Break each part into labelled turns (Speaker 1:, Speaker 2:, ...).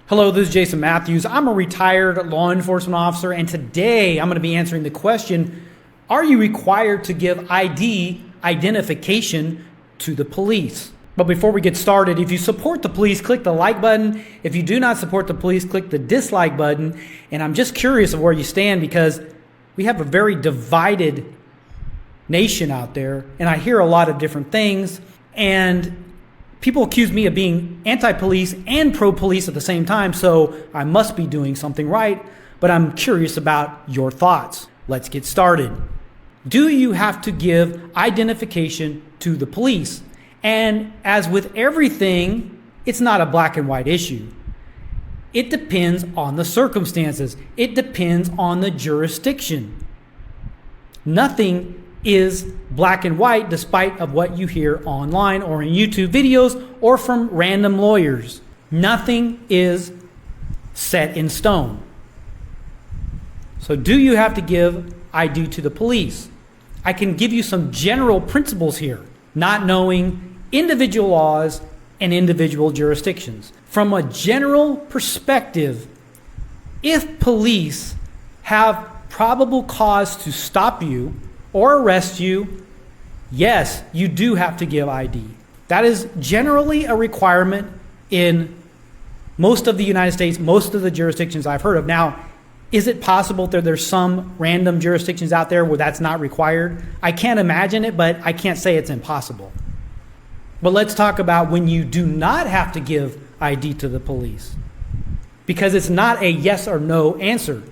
Speaker 1: Hello, this is Jason Matthews. I'm a retired law enforcement officer, and today I'm going to be answering the question, are you required to give identification to the police? But before we get started, if you support the police, click the like button. If you do not support the police, click the dislike button. And I'm just curious of where you stand because we have a very divided nation out there, and I hear a lot of different things, and people accuse me of being anti-police and pro-police at the same time, so I must be doing something right, but I'm curious about your thoughts. Let's get started. Do you have to give identification to the police? And as with everything, it's not a black and white issue. It depends on the circumstances. It depends on the jurisdiction. Nothing is black and white despite of what you hear online or in YouTube videos or from random lawyers. Nothing is set in stone. So do you have to give ID to the police? I can give you some general principles here, not knowing individual laws and individual jurisdictions. From a general perspective, if police have probable cause to stop you or arrest you, yes, you do have to give ID. That is generally a requirement in most of the United States, most of the jurisdictions I've heard of. Now, is it possible that there's some random jurisdictions out there where that's not required? I can't imagine it, but I can't say it's impossible. But let's talk about when you do not have to give ID to the police, because it's not a yes or no answer.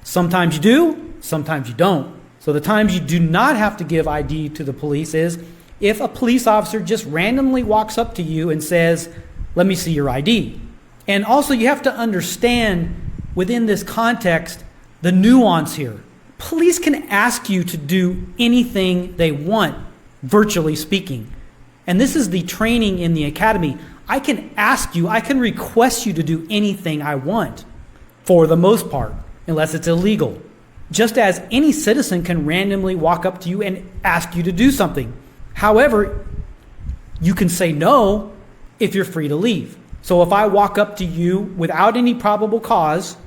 Speaker 1: Sometimes you do, sometimes you don't. So the times you do not have to give ID to the police is if a police officer just randomly walks up to you and says, let me see your ID. And also you have to understand within this context the nuance here. Police can ask you to do anything they want, virtually speaking. And this is the training in the academy. I can ask you, I can request you to do anything I want, for the most part, unless it's illegal. Just as any citizen can randomly walk up to you and ask you to do something. However, you can say no if you're free to leave. So if I walk up to you without any probable cause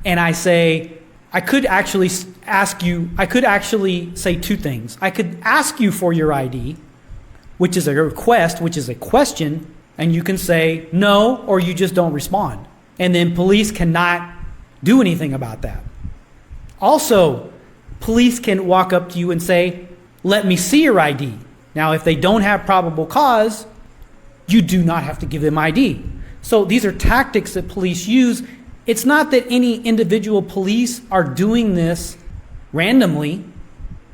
Speaker 1: and I say, I could actually say two things. I could ask you for your ID, which is a request, which is a question, and you can say no, or you just don't respond. And then police cannot do anything about that. Also, police can walk up to you and say, let me see your ID. Now, if they don't have probable cause, you do not have to give them ID. So these are tactics that police use. It's not that any individual police are doing this randomly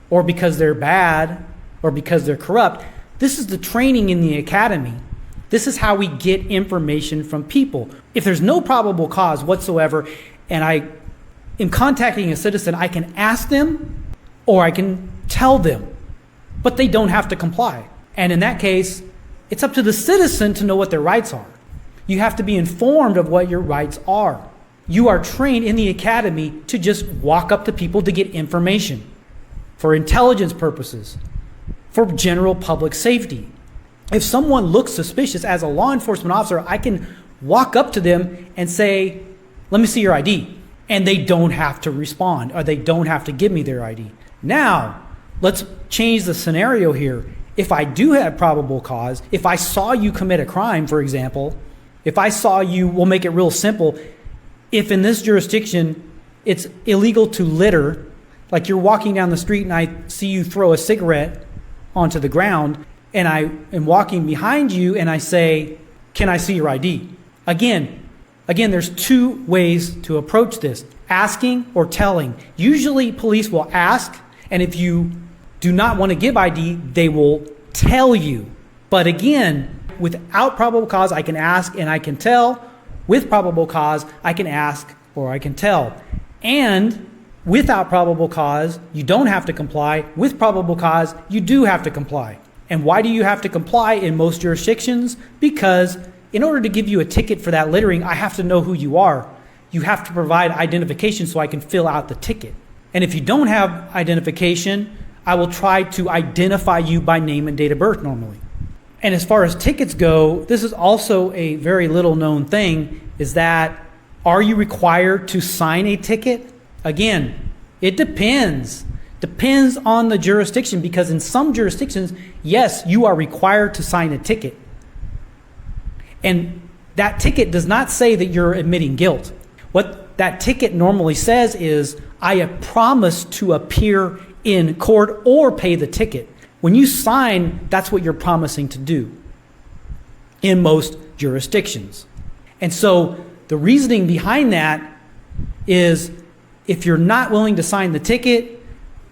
Speaker 1: or because they're bad or because they're corrupt. This is the training in the academy. This is how we get information from people. If there's no probable cause whatsoever and I am contacting a citizen, I can ask them or I can tell them, but they don't have to comply. And in that case, it's up to the citizen to know what their rights are. You have to be informed of what your rights are. You are trained in the academy to just walk up to people to get information for intelligence purposes, for general public safety. If someone looks suspicious as a law enforcement officer, I can walk up to them and say, let me see your ID. And they don't have to respond, or they don't have to give me their ID. Now, let's change the scenario here. If I do have probable cause, if I saw you commit a crime, for example, if I saw you, we'll make it real simple. If in this jurisdiction, it's illegal to litter, like you're walking down the street and I see you throw a cigarette onto the ground, and I am walking behind you and I say, can I see your ID? Again, there's two ways to approach this, asking or telling. Usually police will ask, and if you do not want to give ID, they will tell you. But again, without probable cause, I can ask and I can tell. With probable cause, I can ask or I can tell. And without probable cause, you don't have to comply. With probable cause, you do have to comply. And why do you have to comply in most jurisdictions? Because in order to give you a ticket for that littering, I have to know who you are. You have to provide identification so I can fill out the ticket. And if you don't have identification, I will try to identify you by name and date of birth normally. And as far as tickets go, this is also a very little known thing, is that Are you required to sign a ticket? Again, it depends. Depends on the jurisdiction, because in some jurisdictions, yes, you are required to sign a ticket. And that ticket does not say that you're admitting guilt. What that ticket normally says is, I have promised to appear in court or pay the ticket. When you sign, that's what you're promising to do in most jurisdictions. And so the reasoning behind that is, if you're not willing to sign the ticket,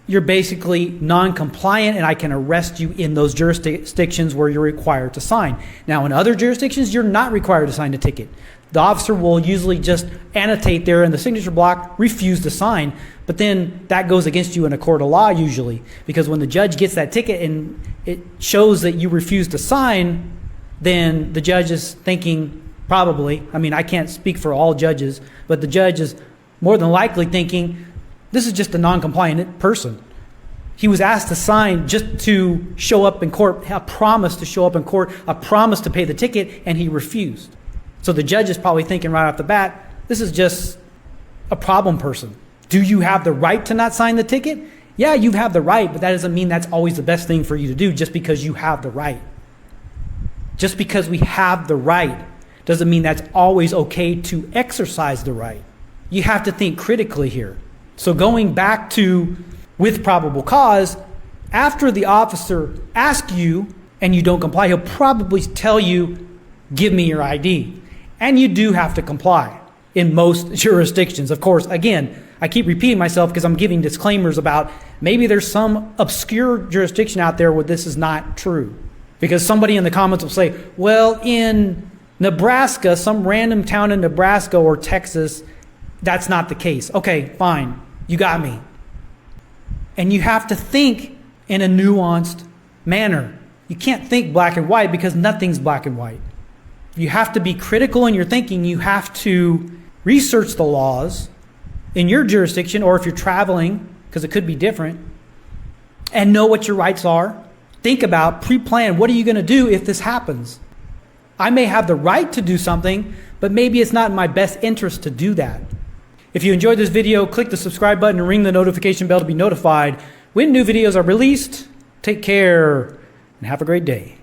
Speaker 1: you're basically non-compliant, and I can arrest you in those jurisdictions where you're required to sign. Now, in other jurisdictions, you're not required to sign a ticket. The officer will usually just annotate there in the signature block, refuse to sign, but then that goes against you in a court of law usually, because when the judge gets that ticket and it shows that you refuse to sign, then the judge is thinking, probably, I mean, I can't speak for all judges, but the judge is more than likely thinking, this is just a non-compliant person. He was asked to sign just to show up in court, a promise to show up in court, a promise to pay the ticket, and he refused. So the judge is probably thinking right off the bat, this is just a problem person. Do you have the right to not sign the ticket? Yeah, you have the right, but that doesn't mean that's always the best thing for you to do just because you have the right. Just because we have the right doesn't mean that's always okay to exercise the right. You have to think critically here. So going back to with probable cause, after the officer asks you and you don't comply, he'll probably tell you, give me your ID. And you do have to comply in most jurisdictions. Of course, again, I keep repeating myself because I'm giving disclaimers about maybe there's some obscure jurisdiction out there where this is not true. Because somebody in the comments will say, well, in Nebraska, some random town in Nebraska or Texas, that's not the case. Okay, fine. You got me. And you have to think in a nuanced manner. You can't think black and white because nothing's black and white. You have to be critical in your thinking. You have to research the laws in your jurisdiction, or if you're traveling, because it could be different, and know what your rights are. Think about, pre-plan, what are you going to do if this happens? I may have the right to do something, but maybe it's not in my best interest to do that. If you enjoyed this video, click the subscribe button and ring the notification bell to be notified when new videos are released. Take care and have a great day.